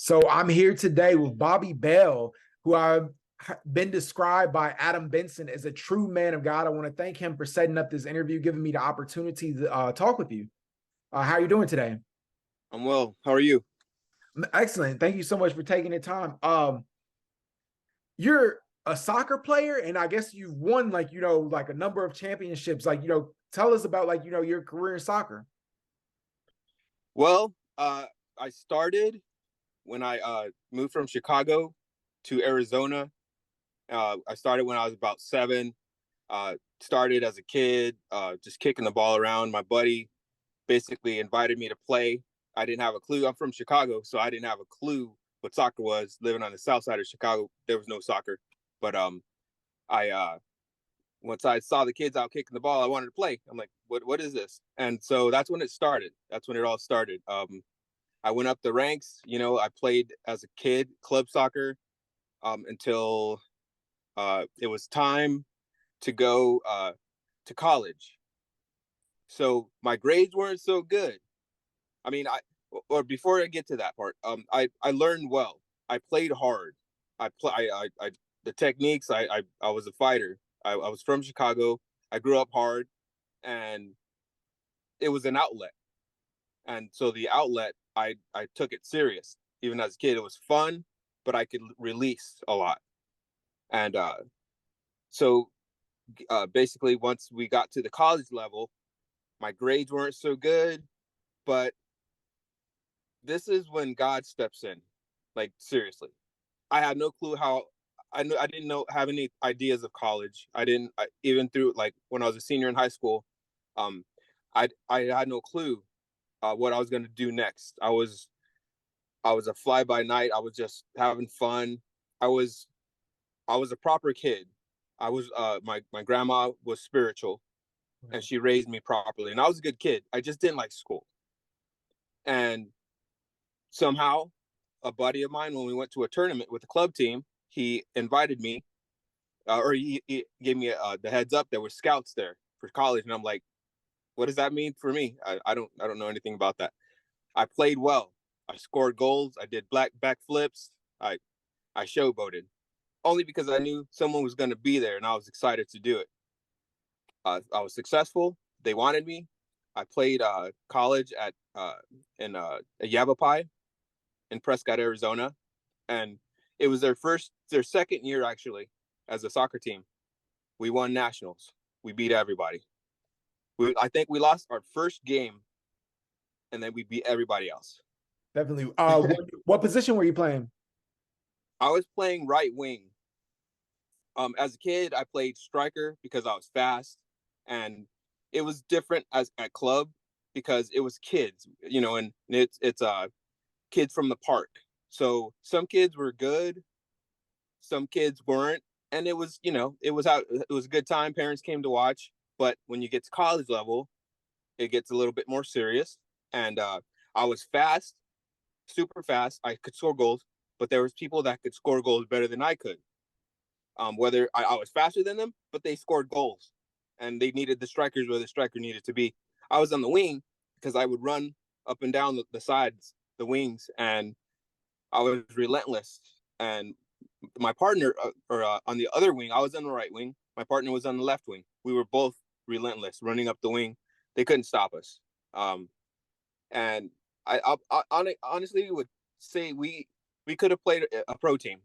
So I'm here today with Bobbie Bell, who I've been described by Adam Benson as a true man of God. I want to thank him for setting up this interview, giving me the opportunity to talk with you. How are you doing today? I'm well. How are you? Excellent. Thank you so much for taking the time. You're a soccer player, and I guess you've won like a number of championships. Tell us about your career in soccer. Well, I started when I moved from Chicago to Arizona. I started when I was about 7. Started as a kid, just kicking the ball around. My buddy basically invited me to play. I didn't have a clue. I'm from Chicago, so I didn't have a clue what soccer was. Living on the south side of Chicago, there was no soccer. But I once I saw the kids out kicking the ball, I wanted to play. I'm like, what is this? And so that's when it started. That's when it all started. I went up the ranks. I played as a kid club soccer until it was time to go to college. So my grades weren't so good. I mean, or before I get to that part, I learned well. I played hard. The techniques. I was a fighter. I was from Chicago. I grew up hard, and it was an outlet. And so the outlet, I took it serious. Even as a kid, it was fun, but I could release a lot. And so basically, once we got to the college level, my grades weren't so good, but this is when God steps in. Like, seriously, I had no clue how. I didn't have any ideas of college. Even through, like, when I was a senior in high school, I had no clue what I was going to do next. I was a fly by night. I was just having fun. I was a proper kid. I was my grandma was spiritual, and she raised me properly, and I was a good kid. I just didn't like school. And somehow, a buddy of mine, when we went to a tournament with the club team, he invited me, or he gave me the heads up. There were scouts there for college, and I'm like, what does that mean for me? I don't know anything about that. I played well. I scored goals. I did backflips. I showboated, only because I knew someone was going to be there, and I was excited to do it. I was successful. They wanted me. I played college at Yavapai in Prescott, Arizona, and it was their second year actually as a soccer team. We won nationals. We beat everybody. I think we lost our first game, and then we beat everybody else. Definitely. What position were you playing? I was playing right wing. As a kid, I played striker because I was fast, and it was different as at club because it was kids, and it's kids from the park. So some kids were good, some kids weren't, and it was a good time. Parents came to watch, but when you get to college level, it gets a little bit more serious. And I was fast, super fast. I could score goals, but there was people that could score goals better than I could. Whether I was faster than them, but they scored goals, and they needed the strikers where the striker needed to be. I was on the wing because I would run up and down the sides, the wings, and I was relentless. And my partner, on the other wing, I was on the right wing. My partner was on the left wing. We were both relentless, running up the wing. They couldn't stop us. And I honestly would say we could have played a pro team.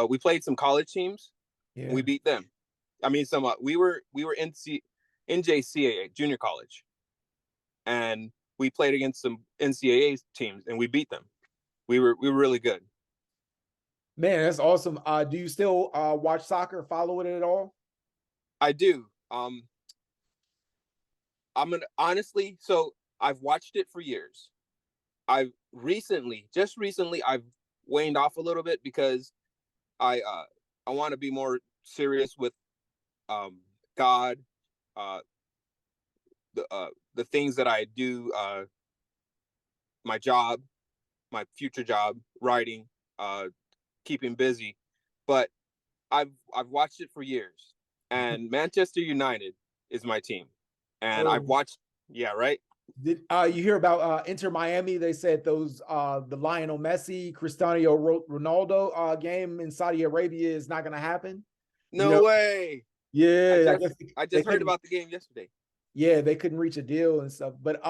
We played some college teams. Yeah. And we beat them. I mean, we were NJCAA junior college, and we played against some NCAA teams, and we beat them. We were really good. Man, that's awesome. Do you still watch soccer, follow it at all? I do. Honestly, so I've watched it for years. Just recently, I've waned off a little bit because I want to be more serious with God, the things that I do, my job, my future job, writing, keeping busy. But I've watched it for years, and Manchester United is my team, and I've watched. Yeah, right. Did you hear about Inter Miami? They said those the Lionel Messi, Cristiano Ronaldo game in Saudi Arabia is not going to happen. You know, No way. I yeah, I just guess I they just heard couldn't. about the game yesterday. Yeah, they couldn't reach a deal and stuff. But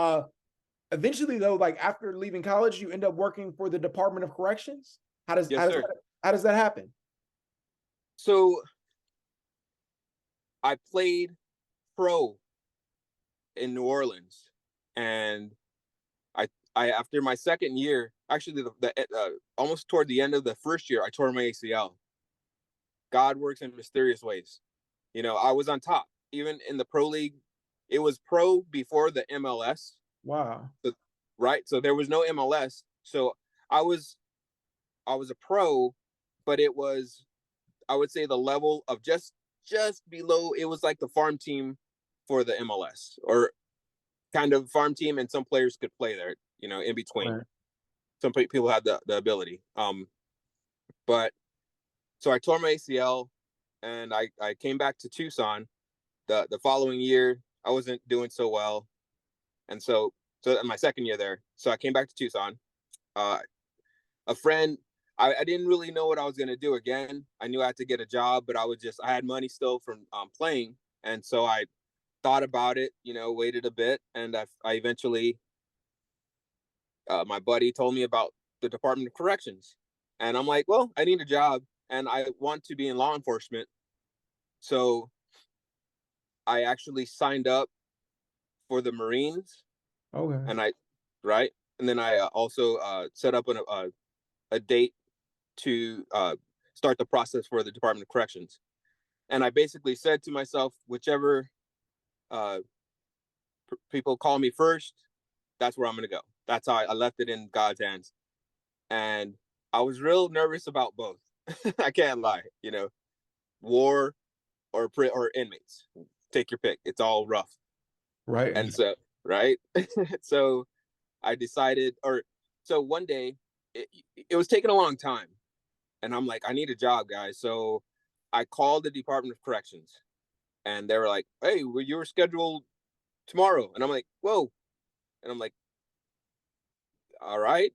eventually, though, like after leaving college, you end up working for the Department of Corrections. Yes, sir. How does that happen? So I played pro in New Orleans, and I after my second year, actually almost toward the end of the first year, I tore my ACL. God works in mysterious ways. You know, I was on top even in the pro league. It was pro before the MLS. Wow. So, right? So there was no MLS. So I was I was a pro, but it was, I would say, the level of just below. It was like the farm team for the MLS, or kind of farm team, and some players could play there. You know, in between. Right. Some people had the ability. But so I tore my ACL, and I came back to Tucson. The following year, I wasn't doing so well, and so in my second year there, so I came back to Tucson. Uh, a friend, I didn't really know what I was gonna do again. I knew I had to get a job, but I had money still from playing, and so I thought about it. You know, waited a bit, and I eventually, my buddy told me about the Department of Corrections, and I'm like, well, I need a job, and I want to be in law enforcement, so I actually signed up for the Marines, Okay. and right, and then I also set up a date to start the process for the Department of Corrections. And I basically said to myself, whichever uh, people call me first, that's where I'm going to go. That's how I left it in God's hands. And I was real nervous about both. I can't lie. You know, war or inmates. Take your pick. It's all rough. Right. And so, right. So I decided, or so one day, it, it was taking a long time. And I'm like, I need a job, guys. So I called the Department of Corrections, and they were like, hey, well, you were scheduled tomorrow. And I'm like, whoa. And I'm like, all right,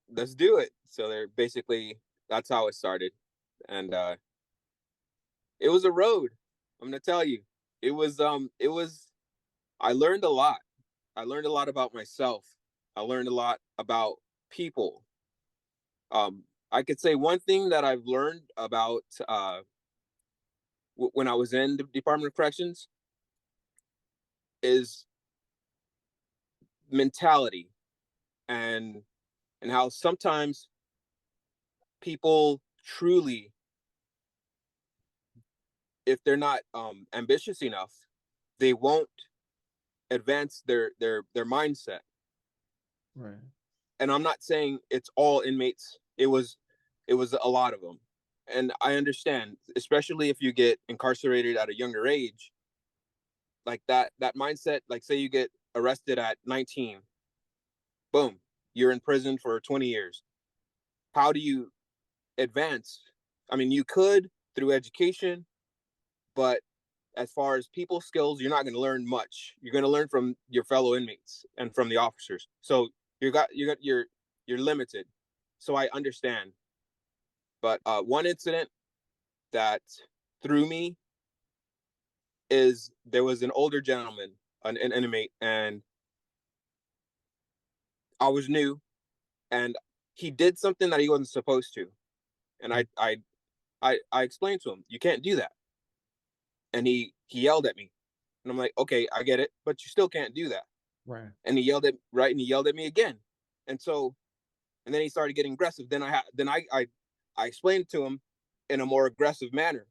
let's do it. So they're basically, that's how it started. And it was a road. I'm gonna tell you. It was I learned a lot. I learned a lot about myself. I learned a lot about people. I could say one thing that I've learned about when I was in the Department of Corrections is mentality, and how sometimes people truly, if they're not ambitious enough, they won't advance their mindset. Right. And I'm not saying it's all inmates. It was a lot of them, and I understand, especially if you get incarcerated at a younger age, like that mindset. Like, say you get arrested at 19, boom, you're in prison for 20 years. How do you advance? I mean, you could through education, but as far as people skills, you're not going to learn much. You're going to learn from your fellow inmates and from the officers. So you're limited. So I understand. But one incident that threw me is there was an older gentleman, an inmate, and I was new, and he did something that he wasn't supposed to, and I explained to him, you can't do that, and he yelled at me, and I'm like, okay, I get it, but you still can't do that. Right. And he yelled at me again, and so, and then he started getting aggressive. Then I explained to him in a more aggressive manner,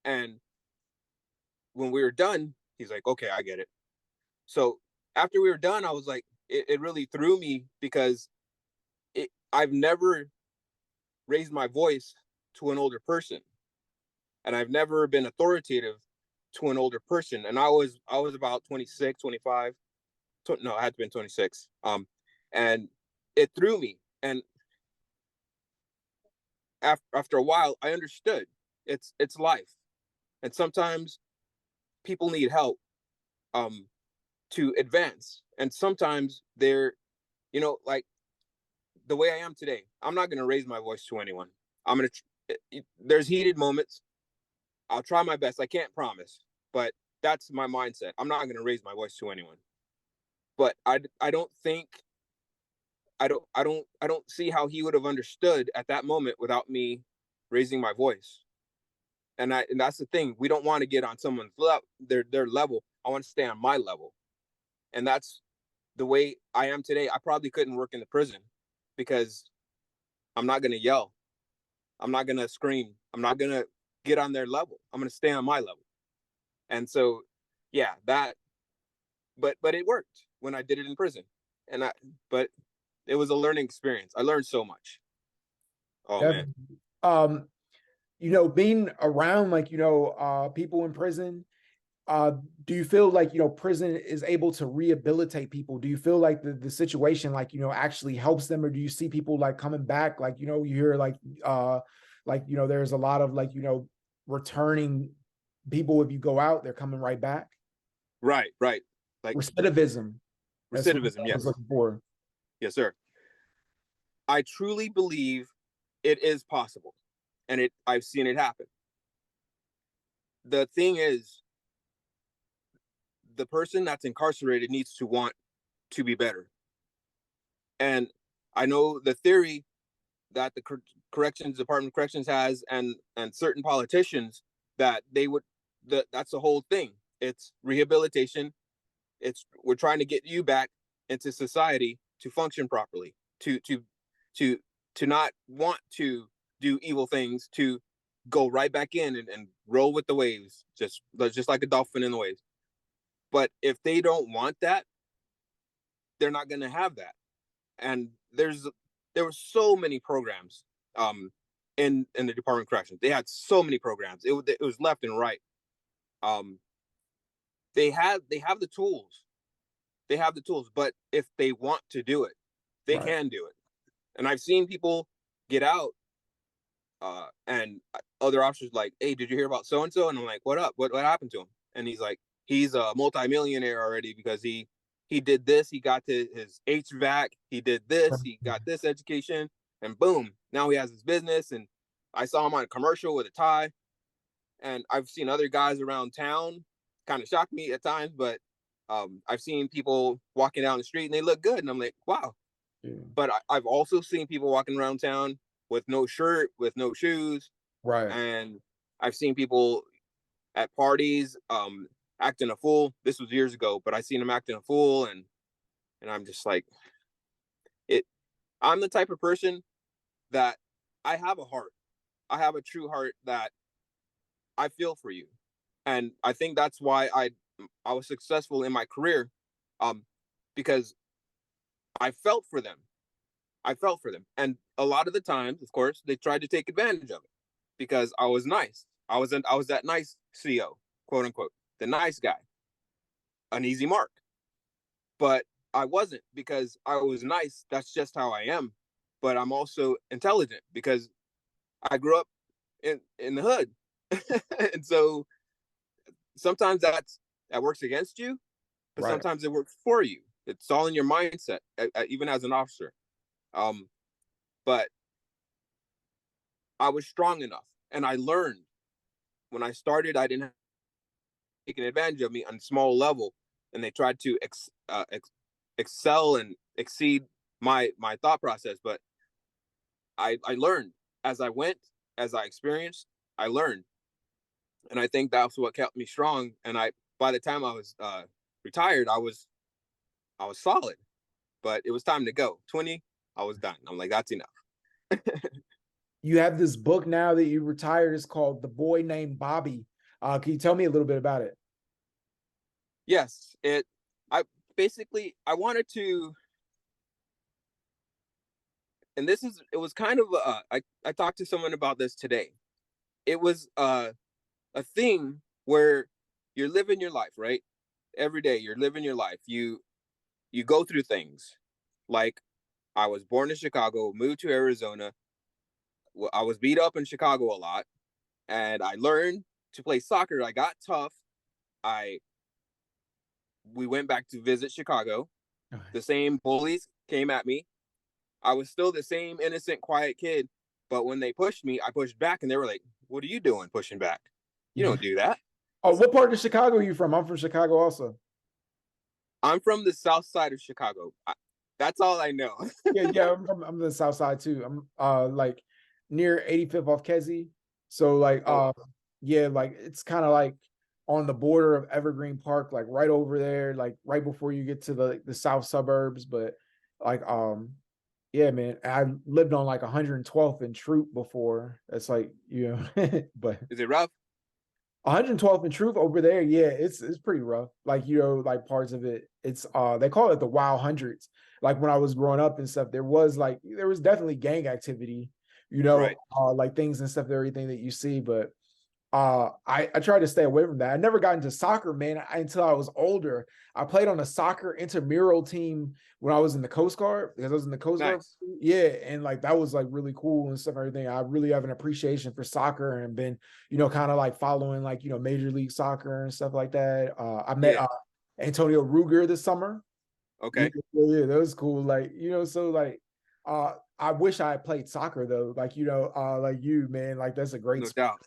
and when we were done, he's like, okay, I get it. So after we were done, I was like, it really threw me because I've never raised my voice to an older person, and I've never been authoritative to an older person. And I was about 26, 25. No, I had to been 26. And it threw me. And after a while, I understood it's life, and sometimes people need help. Um, to advance. And sometimes they're, like the way I am today, I'm not going to raise my voice to anyone. I'm going to, there's heated moments. I'll try my best. I can't promise, but that's my mindset. I'm not going to raise my voice to anyone. But I don't think, I don't see how he would have understood at that moment without me raising my voice. And that's the thing. We don't want to get on someone's their level. I want to stay on my level. And that's the way I am today. I probably couldn't work in the prison because I'm not going to yell. I'm not going to scream. I'm not going to get on their level. I'm going to stay on my level. And so, yeah, but it worked when I did it in prison. But it was a learning experience. I learned so much. Oh, man. Um, being around people in prison, do you feel like prison is able to rehabilitate people? Do you feel like the situation actually helps them, or do you see people coming back? You hear there's a lot of returning people. If you go out, they're coming right back. Right. Like recidivism. That's what recidivism. I was Yes. looking for. Yes, sir. I truly believe it is possible, and I've seen it happen. The thing is, the person that's incarcerated needs to want to be better. And I know the theory that the corrections department of corrections has, and certain politicians, that that's the whole thing. It's rehabilitation. We're trying to get you back into society to function properly, to not want to do evil things, to go right back in and roll with the waves, just like a dolphin in the waves. But if they don't want that, they're not going to have that. And there were so many programs in the Department of Corrections. They had so many programs. It was left and right. They have the tools. They have the tools, but if they want to do it, they can do it. And I've seen people get out, and other officers like, "Hey, did you hear about so and so?" And I'm like, "What up? What happened to him?" And he's like, "He's a multimillionaire already because he did this. He got to his HVAC. He did this. He got this education, and boom, now he has his business." And I saw him on a commercial with a tie. And I've seen other guys around town, kind of shock me at times, but I've seen people walking down the street and they look good, and I'm like, wow. Yeah. But I've also seen people walking around town with no shirt, with no shoes, and I've seen people at parties acting a fool. This was years ago, but I seen them acting a fool, and I'm just like, I'm the type of person that I have a heart. I have a true heart that I feel for you, and I think that's why I was successful in my career, because I felt for them. And a lot of the times, of course, they tried to take advantage of it because I was nice. I was that nice CO, quote unquote, the nice guy, an easy mark. But I wasn't, because I was nice. That's just how I am. But I'm also intelligent because I grew up in the hood. And so sometimes that works against you, but sometimes it works for you. It's all in your mindset, even as an officer. But I was strong enough, and I learned. When I started, I didn't have taken advantage of me on a small level, and they tried to excel and exceed my thought process. But I learned as I went, as I experienced. I learned, and I think that's what kept me strong. And by the time I was retired, I was solid. But it was time to go. 20, I was done. I'm like, that's enough. You have this book now that you retired. It's called The Boy Named Bobbie. Can you tell me a little bit about it? Yes, I wanted to, and it was kind of, I talked to someone about this today. It was a thing where you're living your life, right? Every day you're living your life. You go through things. Like, I was born in Chicago, moved to Arizona. I was beat up in Chicago a lot, and I learned to play soccer. I got tough. I we went back to visit Chicago. Okay. The same bullies came at me. I was still the same innocent, quiet kid. But when they pushed me, I pushed back, and they were like, "What are you doing pushing back? You don't do that." Oh, what part of Chicago are you from? I'm from Chicago also. I'm from the south side of Chicago. That's all I know. Yeah, I'm the South Side too. I'm like near 85th off Kesey. So like Oh, wow. yeah, like it's kind of like on the border of Evergreen Park, like right over there, like right before you get to the south suburbs. But like yeah, man, I lived on like 112th and Troop before. That's like, but Is it rough? 112th and Truth over there, yeah, it's pretty rough. Like, like parts of it, it's they call it the Wild Hundreds. Like when I was growing up and stuff, there was definitely gang activity, Right. like things and stuff, everything that you see, but I tried to stay away from that. I never got into soccer, man, until I was older. I played on a soccer intramural team when I was in the Coast Guard, because I was in the Coast Guard. Nice. Yeah, and like that was like really cool and stuff and everything. I really have an appreciation for soccer and been, kind of like following like, Major League Soccer and stuff like that. I met Yeah. Antonio Ruger this summer. Yeah, Okay. yeah, that was cool. Like, so like I wish I had played soccer though. Like, like you, man, like that's a great No sport. doubt.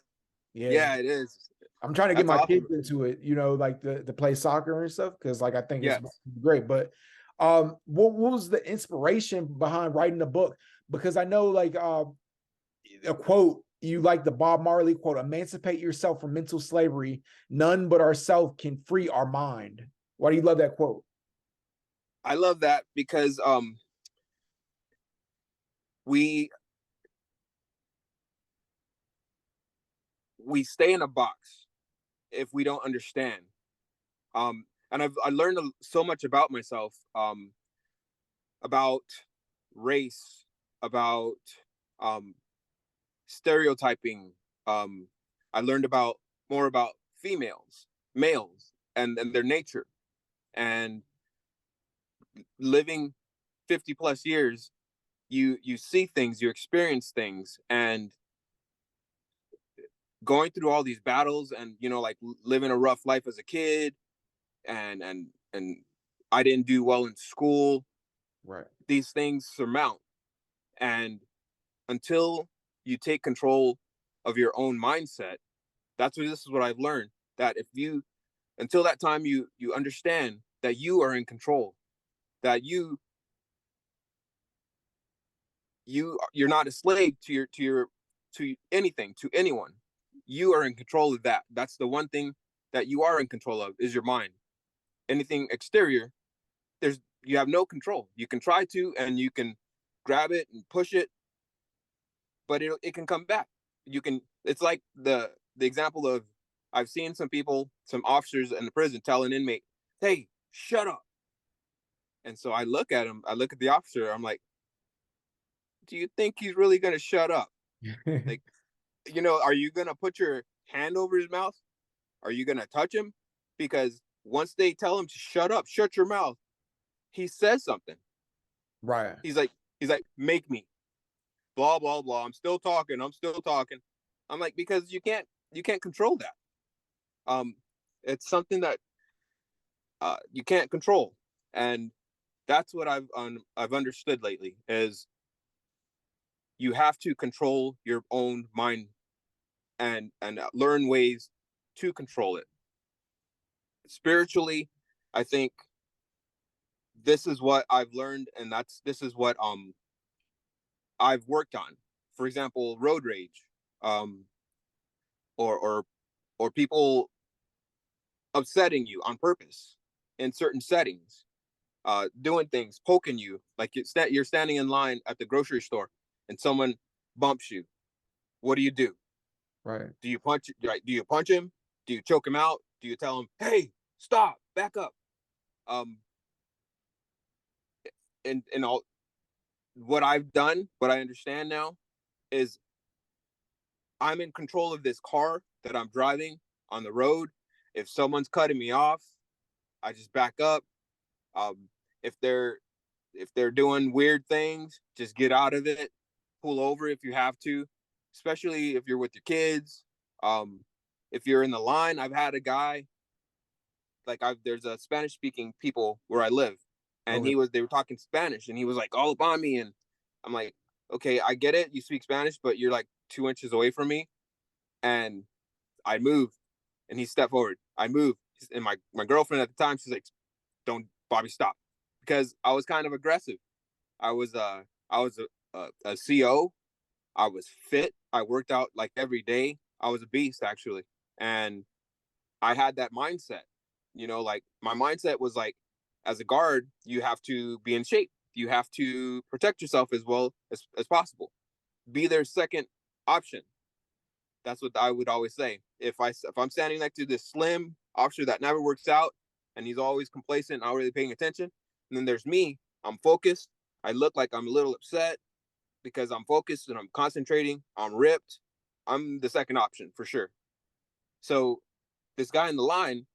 Yeah. Yeah, it is. I'm trying to get That's my kids awesome. into it, like to play soccer and stuff, because like I think it's Yes. great. But what was the inspiration behind writing the book? Because I know like a quote, you like the Bob Marley quote, emancipate yourself from mental slavery. None but ourself can free our mind. Why do you love that quote? I love that because we we stay in a box if we don't understand. And I learned so much about myself, about race, about um, stereotyping. Um, I learned about more about females, males, and their nature. And living 50 plus years, you see things, you experience things, and going through all these battles, and like living a rough life as a kid, and I didn't do well in school. Right. These things surmount, and until you take control of your own mindset, this is what I've learned, that if you until that time you understand that you are in control, that you're not a slave to anything, to anyone. You are in control of that. That's the one thing that you are in control of, is your mind. Anything exterior, you have no control. You can try to, and you can grab it and push it, but it can come back. It's like the example of, I've seen some officers in the prison tell an inmate, "Hey, shut up." And so I look at him, I look at the officer, I'm like, do you think he's really going to shut up? Like, are you going to put your hand over his mouth? Are you going to touch him? Because once they tell him to shut up, shut your mouth, he says something. Right. He's like, make me, blah, blah, blah. I'm still talking. I'm still talking. I'm like, because you can't control that. It's something that you can't control. And that's what I've understood lately, is you have to control your own mind, and learn ways to control it. Spiritually, I think this is what I've learned, and this is what I've worked on. For example, road rage, um, or people upsetting you on purpose in certain settings, doing things, poking you, like you're standing in line at the grocery store and someone bumps you. What do you do? Right. Do you punch? Do you punch him? Do you choke him out? Do you tell him, "Hey, stop, back up"? Um, and all what I've done, what I understand now, is I'm in control of this car that I'm driving on the road. If someone's cutting me off, I just back up. Um, if they're doing weird things, just get out of it. Pull over if you have to, especially if you're with your kids. Um, if you're in the line, I've had a guy there's a Spanish speaking people where I live, and Okay. they were talking Spanish, and he was like all up on me, and I'm like, okay, I get it, you speak Spanish, but you're like 2 inches away from me, and I moved, and he stepped forward. I moved, and my girlfriend at the time, she's like, "Don't, Bobbie, stop," because I was kind of aggressive. I was a CO. I was fit. I worked out like every day. I was a beast actually, and I had that mindset. Like my mindset was like, as a guard, you have to be in shape. You have to protect yourself as well as possible. Be their second option. That's what I would always say. If I'm standing next to this slim officer that never works out and he's always complacent, not really paying attention, and then there's me. I'm focused. I look like I'm a little upset because I'm focused and I'm concentrating. I'm ripped. I'm the second option for sure. So this guy in the line,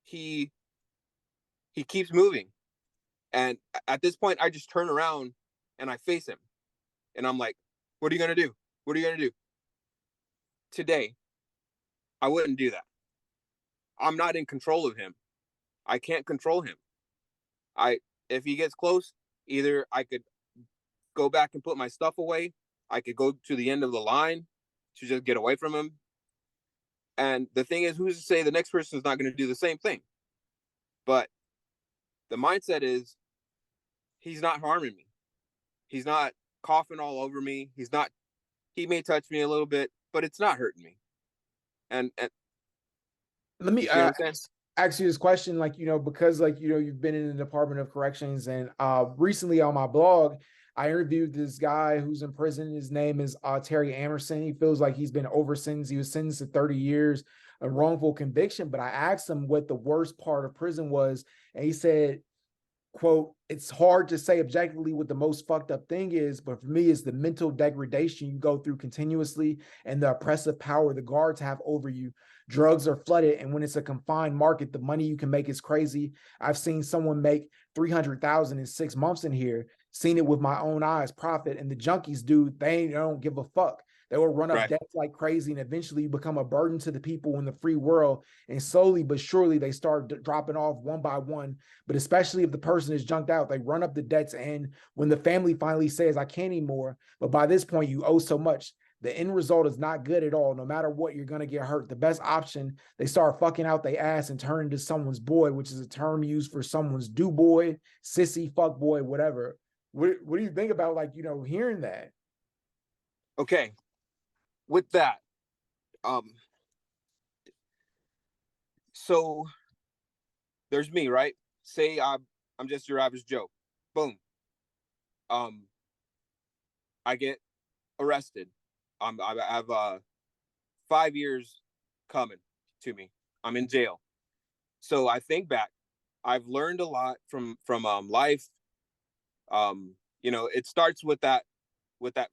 he he keeps moving, and at this point, I just turn around and I face him, and I'm like, "What are you gonna do? What are you gonna do?" Today, I wouldn't do that. I'm not in control of him. I can't control him. I If he gets close, either I could go back and put my stuff away. I could go to the end of the line to just get away from him. And the thing is, who's to say the next person is not going to do the same thing? But the mindset is he's not harming me. He's not coughing all over me. He may touch me a little bit, but it's not hurting me. And Let me you see what I'm saying? ask you this question, like, because like, you've been in the Department of Corrections, and recently on my blog, I interviewed this guy who's in prison. His name is Terry Amerson. He feels like he's been over sentenced. He was sentenced to 30 years of wrongful conviction. But I asked him what the worst part of prison was, and he said, quote, "It's hard to say objectively what the most fucked up thing is, but for me, it's the mental degradation you go through continuously and the oppressive power the guards have over you. Drugs are flooded, and when it's a confined market, the money you can make is crazy. I've seen someone make 300,000 in 6 months in here, seen it with my own eyes, profit. And the junkies, dude, they don't give a fuck. They will run up Right. debts like crazy, and eventually you become a burden to the people in the free world. And slowly but surely, they start dropping off one by one. But especially if the person is junked out, they run up the debts. And when the family finally says, I can't anymore, but by this point, you owe so much, the end result is not good at all. No matter what, you're going to get hurt. The best option, they start fucking out their ass and turn into someone's boy, which is a term used for someone's do boy, sissy, fuck boy, whatever. What do you think about, like, hearing that? Okay. With that, um, so there's me, right? Say I'm just your average Joe. Boom. Um, I get arrested. I have 5 years coming to me. I'm in jail. So I think back. I've learned a lot from life. It starts with that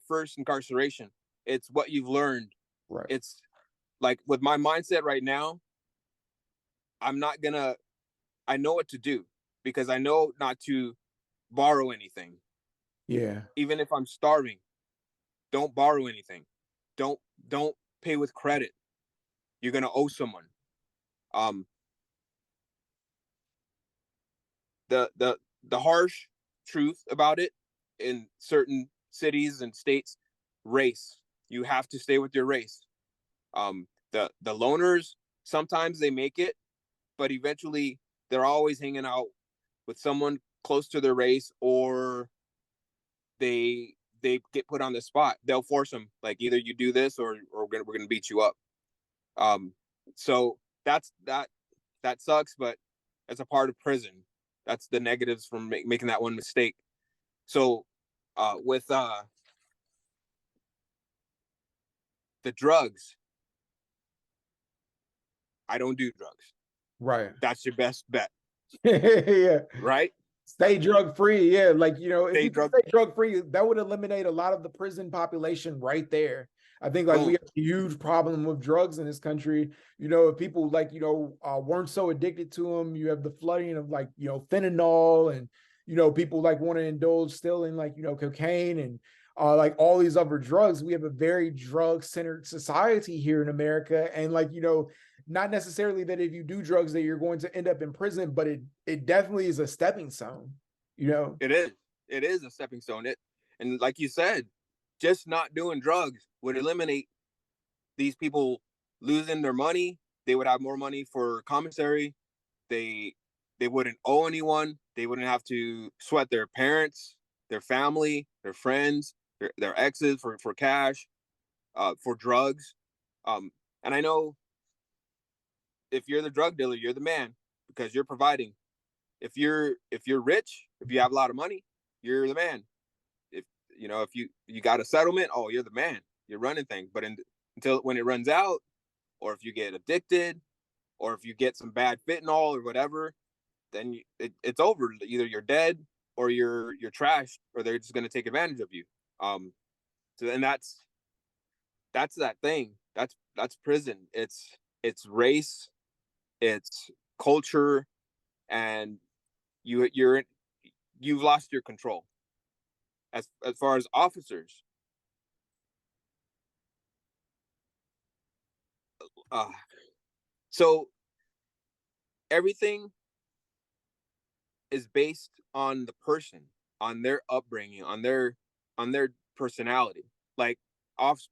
first incarceration. It's what you've learned. Right. It's like with my mindset right now, I'm not gonna. I know what to do because I know not to borrow anything. Yeah. Even if I'm starving, don't borrow anything. Don't pay with credit. You're gonna owe someone. Um, the harsh truth about it in certain cities and states, race. You have to stay with your race. The loners, sometimes they make it, but eventually they're always hanging out with someone close to their race, or they get put on the spot. They'll force them, like, either you do this or we're gonna beat you up. Um, so that sucks, but it's a part of prison. That's the negatives from making that one mistake. So with the drugs, I don't do drugs. Right. That's your best bet, Yeah. right? Stay drug free. Yeah. Like, if Stay you could drug. stay drug free, that would eliminate a lot of the prison population right there. I think, like, we Boom. have a huge problem with drugs in this country. If people, like, weren't so addicted to them, you have the flooding of, like, fentanyl, and, people like want to indulge still in, like, cocaine, and like all these other drugs. We have a very drug centered society here in America. And, like, not necessarily that if you do drugs that you're going to end up in prison, but it definitely is a stepping stone, you know? It is a stepping stone. And like you said, just not doing drugs would eliminate these people losing their money. They would have more money for commissary. They they wouldn't owe anyone. They wouldn't have to sweat their parents, their family, their friends, their exes for cash, for drugs. And I know if you're the drug dealer, you're the man because you're providing. If you're rich, if you have a lot of money, you're the man. If if you got a settlement, oh, you're the man. You're running things. But until when it runs out, or if you get addicted, or if you get some bad fentanyl or whatever, then it's over. Either you're dead or you're trashed, or they're just going to take advantage of you. So and that's that thing. That's prison. It's race, it's culture, and you've lost your control. As far as officers, uh, so everything is based on the person, on their upbringing, on their personality. Like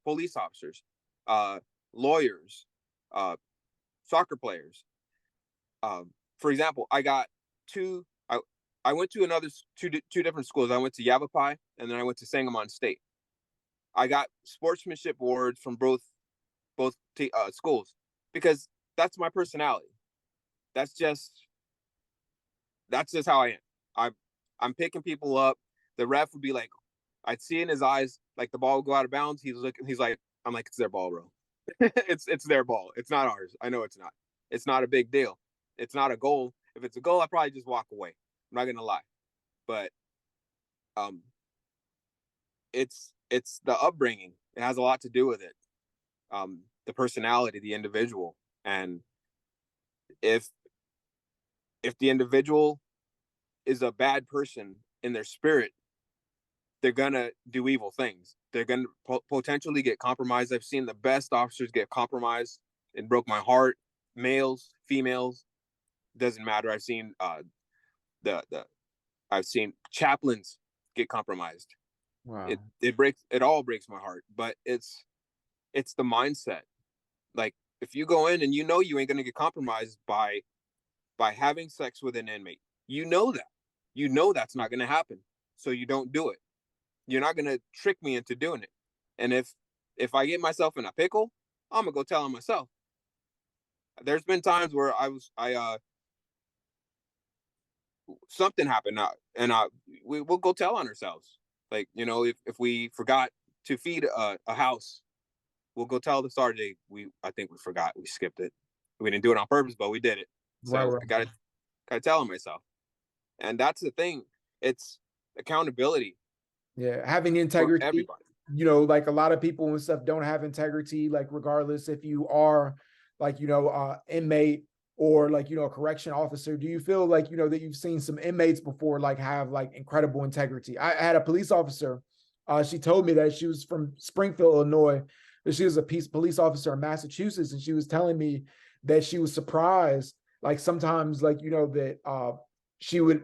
police officers, lawyers, uh, soccer players. For example, I got two. I went to two different schools. I went to Yavapai and then I went to Sangamon State. I got sportsmanship awards from both schools because that's my personality. That's just how I am. I'm picking people up. The ref would be like, I'd see in his eyes like the ball would go out of bounds. He's like, I'm like, it's their ball, bro. it's their ball. It's not ours. I know it's not. It's not a big deal. It's not a goal. If it's a goal, I probably just walk away. I'm not gonna lie, but um, it's the upbringing. It has a lot to do with it. The personality, the individual, and if the individual is a bad person in their spirit, they're gonna do evil things. They're gonna potentially get compromised. I've seen the best officers get compromised. It broke my heart. Males, females, doesn't matter. I've seen I've seen chaplains get compromised. Wow. It all breaks my heart. But it's the mindset. Like if you go in and you ain't gonna get compromised by having sex with an inmate, that's not gonna happen. So you don't do it. You're not gonna trick me into doing it. And if I get myself in a pickle, I'm gonna go tell him myself. There's been times where something happened, and we'll go tell on ourselves. Like if we forgot to feed a house, we'll go tell the sergeant. I think we forgot. We skipped it. We didn't do it on purpose, but we did it. So Right. I gotta tell on myself, and that's the thing. It's accountability. Yeah, having For integrity, everybody. like a lot of people and stuff don't have integrity, like regardless if you are like, inmate or like, a correction officer. Do you feel like, that you've seen some inmates before, like have like incredible integrity? I had a police officer. She told me that she was from Springfield, Illinois, but she was a police officer in Massachusetts. And she was telling me that she was surprised, like sometimes like, that she would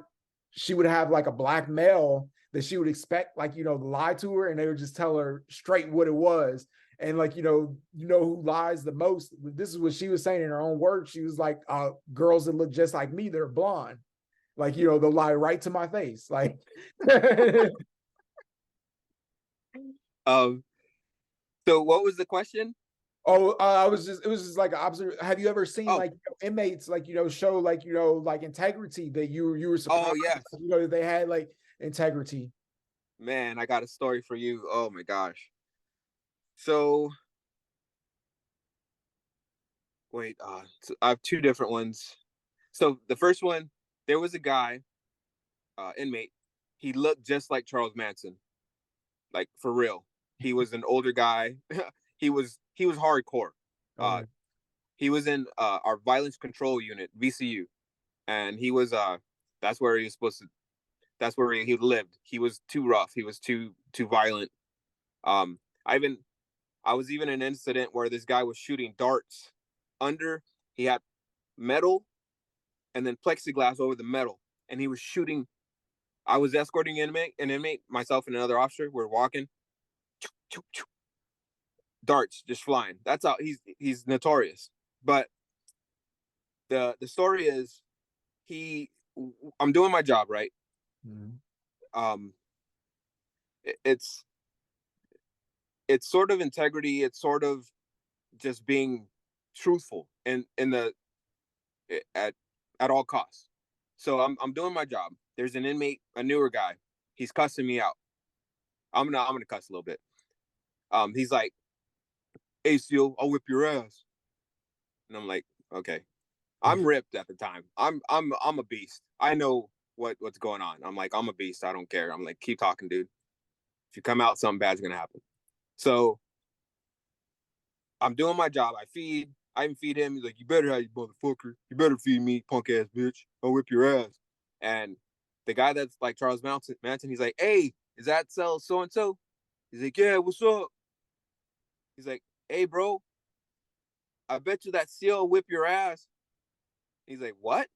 have like a black male that she would expect, like, lie to her, and they would just tell her straight what it was. And like, who lies the most? This is what she was saying in her own words. She was like, girls that look just like me, they're blonde. Like, they'll lie right to my face. Like, Um. So what was the question? oh, it was just like, have you ever seen Oh. like inmates, like, show like, like integrity that you were surprised, Oh yes. that they had like integrity? Man, I got a story for you. Oh my gosh. So wait, so I have two different ones. So the first one, there was a guy, inmate. He looked just like Charles Manson, like for real. He was an older guy. he was hardcore. Oh Uh, yeah. he was in our violence control unit, VCU, and he was that's where he was supposed to. That's where he lived. He was too rough. He was too violent. Um, I was even in an incident where this guy was shooting darts under He had metal and then plexiglass over the metal, and he was shooting. I was escorting an inmate, myself and another officer. We're walking, darts just flying. That's how he's notorious. But the story is, I'm doing my job, right. um it's sort of integrity. It's sort of just being truthful in the at all costs. So I'm doing my job. There's an inmate, a newer guy. He's cussing me out. I'm gonna cuss a little bit. He's like, "Hey, Seal, I'll whip your ass." And I'm like, okay. I'm ripped at the time. I'm a beast. I know what's going on. I'm like, I'm a beast. I don't care. I'm like, keep talking, dude. If you come out, something bad's gonna happen. So I'm doing my job. I even feed him. He's like, you better have, you motherfucker. You better feed me, punk ass bitch. I'll whip your ass. And the guy that's like Charles Manson, he's like, hey, is that cell so and so? He's like, yeah, what's up? He's like, hey, bro, I bet you that Seal whip your ass. He's like, what?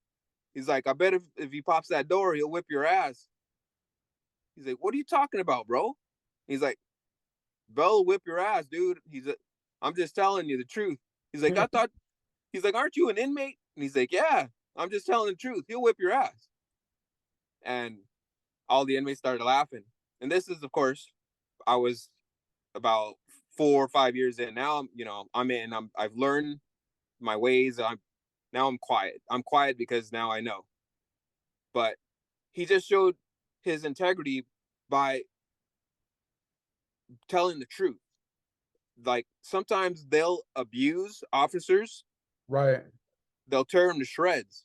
He's like, I bet if he pops that door, he'll whip your ass. He's like, what are you talking about, bro? He's like, Bell whip your ass, dude. I'm just telling you the truth. He's like, he's like, aren't you an inmate? And he's like, yeah, I'm just telling the truth. He'll whip your ass. And all the inmates started laughing. And this is, of course, I was about 4 or 5 years in. Now I've learned my ways. Now I'm quiet. I'm quiet because now I know. But he just showed his integrity by telling the truth. Like, sometimes they'll abuse officers. Right. They'll tear them to shreds.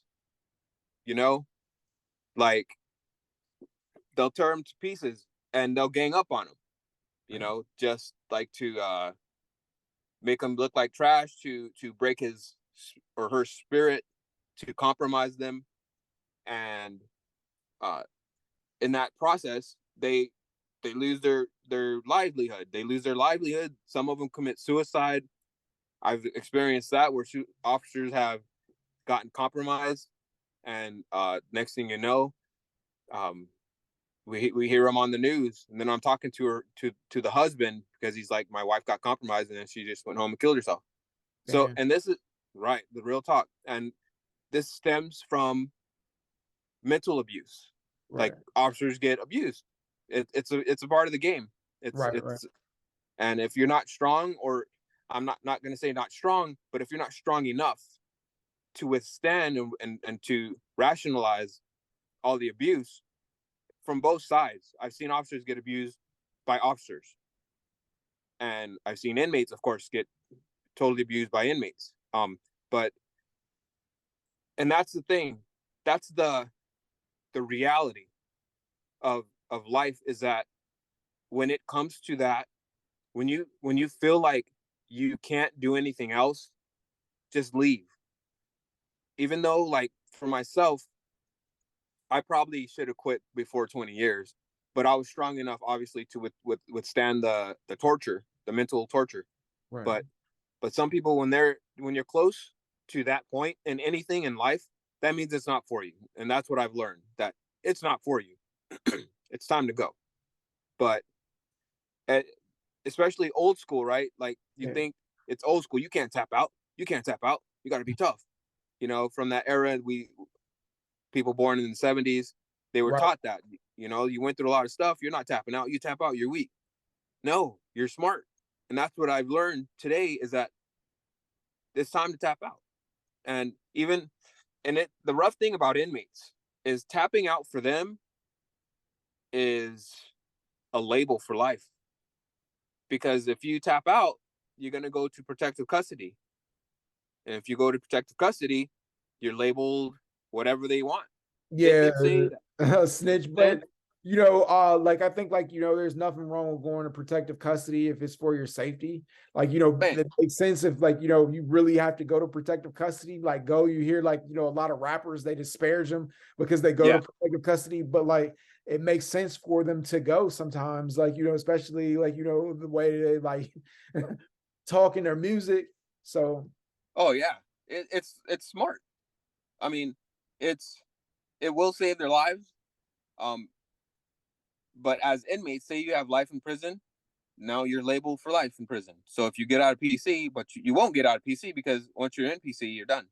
Like, they'll tear them to pieces and they'll gang up on him. Just like to make him look like trash, to break his or her spirit, to compromise them. And in that process, they lose their livelihood. They lose their livelihood. Some of them commit suicide. I've experienced that, where officers have gotten compromised, and next thing you know, we hear them on the news. And then I'm talking to the husband, because he's like, my wife got compromised and then she just went home and killed herself. Damn. So, and this is right, the real talk. And this stems from mental abuse. Right. Like, officers get abused. It's a part of the game. Right. And if you're not strong, or I'm not going to say not strong, but if you're not strong enough to withstand and to rationalize all the abuse from both sides. I've seen officers get abused by officers. And I've seen inmates, of course, get totally abused by inmates. And that's the thing. That's the reality of life, is that when it comes to that, when you feel like you can't do anything else, just leave. Even though, like, for myself, I probably should have quit before 20 years, but I was strong enough, obviously, to withstand the torture, the mental torture. Right. But some people, when you're close to that point in anything in life, that means it's not for you. And that's what I've learned, that it's not for you. It's time to go. But especially old school, right? Like, you think it's old school. You can't tap out. You can't tap out. You got to be tough. From that era, people born in the 70s, they were taught that, you went through a lot of stuff. You're not tapping out. You tap out, you're weak. No, you're smart. And that's what I've learned today, is that it's time to tap out. And the rough thing about inmates is, tapping out for them is a label for life. Because if you tap out, you're going to go to protective custody. And if you go to protective custody, you're labeled whatever they want. Yeah, snitch. But like, I think, like, there's nothing wrong with going to protective custody if it's for your safety. Like, it makes sense if, like, you really have to go to protective custody. Like, you hear, like, a lot of rappers, they disparage them because they go to protective custody, but, like, it makes sense for them to go sometimes. Like, especially, like, the way they, like, talk in their music. So, oh yeah, it's smart. I mean, it will save their lives. Um, but as inmates, say you have life in prison, now you're labeled for life in prison. So if you get out of PC, but you won't get out of PC because once you're in PC, you're done.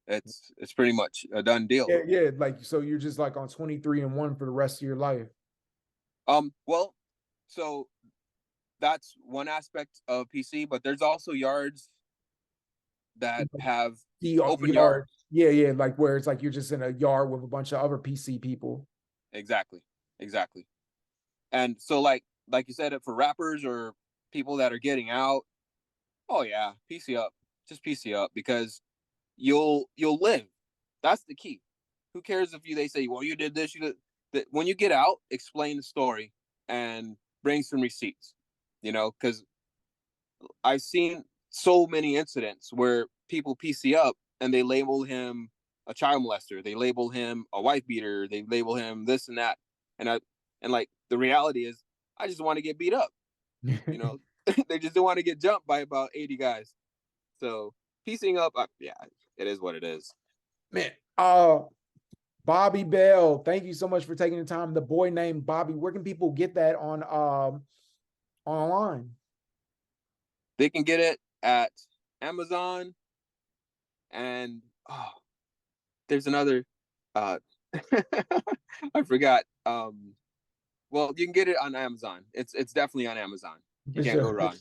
It's pretty much a done deal. Yeah, yeah. Like so, you're just like on 23-1 for the rest of your life. Well, so that's one aspect of PC, but there's also yards that have The open yard. yards. Yeah, yeah. Like where it's like you're just in a yard with a bunch of other PC people. Exactly, exactly. And so like you said, for rappers or people that are getting out, oh yeah, PC up, just PC up because you'll live. That's the key. Who cares if they say, well, you did this, you did that. When you get out, explain the story and bring some receipts. Because I've seen so many incidents where people PC up and they label him a child molester, they label him a wife beater, they label him this and that, and like the reality is, I just want to get beat up. They just don't want to get jumped by about 80 guys. So piecing up, yeah, it is what it is. Man, Bobbie Bell, thank you so much for taking the time. The boy named Bobbie. Where can people get that on online? They can get it at Amazon, and there's another. I forgot. Well, you can get it on Amazon. It's definitely on Amazon. You can't go wrong.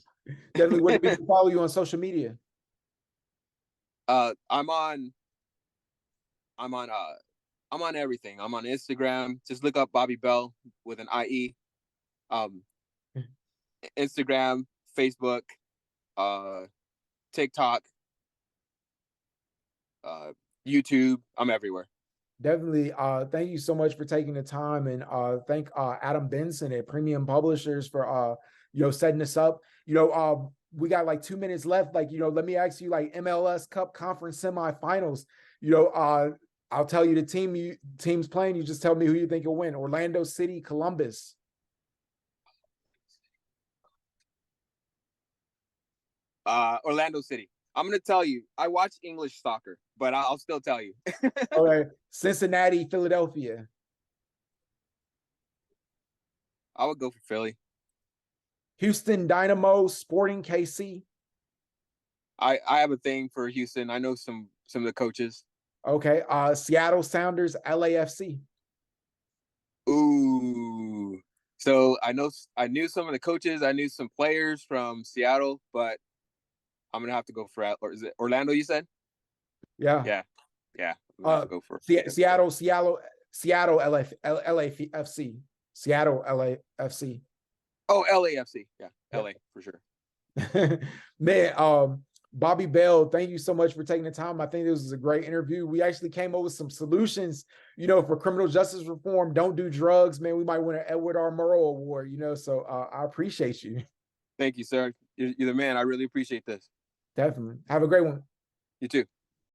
Definitely. Where can people follow you on social media? I'm on everything. I'm on Instagram. Just look up Bobbie Bell with an IE. Instagram, Facebook, TikTok, YouTube. I'm everywhere. Definitely. Thank you so much for taking the time, and thank Adam Benson at Premium Publishers for setting this up. We got like 2 minutes left. Like, let me ask you, like, MLS Cup conference semifinals. I'll tell you the teams playing. You just tell me who you think will win. Orlando City, Columbus. Orlando City. I'm gonna tell you, I watch English soccer, but I'll still tell you. Okay. Cincinnati, Philadelphia. I would go for Philly. Houston Dynamo, Sporting KC. I have a thing for Houston. I know some of the coaches. Okay. Seattle Sounders, LAFC. Ooh. So I knew some of the coaches. I knew some players from Seattle, but I'm gonna have to go for, or is it Orlando? You said? Yeah. Yeah. I'm gonna have to go for Seattle, LAFC. Seattle, LAFC. Oh, LAFC. Yeah, LA for sure. Man, Bobbie Bell, thank you so much for taking the time. I think this was a great interview. We actually came up with some solutions, for criminal justice reform. Don't do drugs, man. We might win an Edward R. Murrow Award, so I appreciate you. Thank you, sir. You're the man. I really appreciate this. Definitely. Have a great one. You too.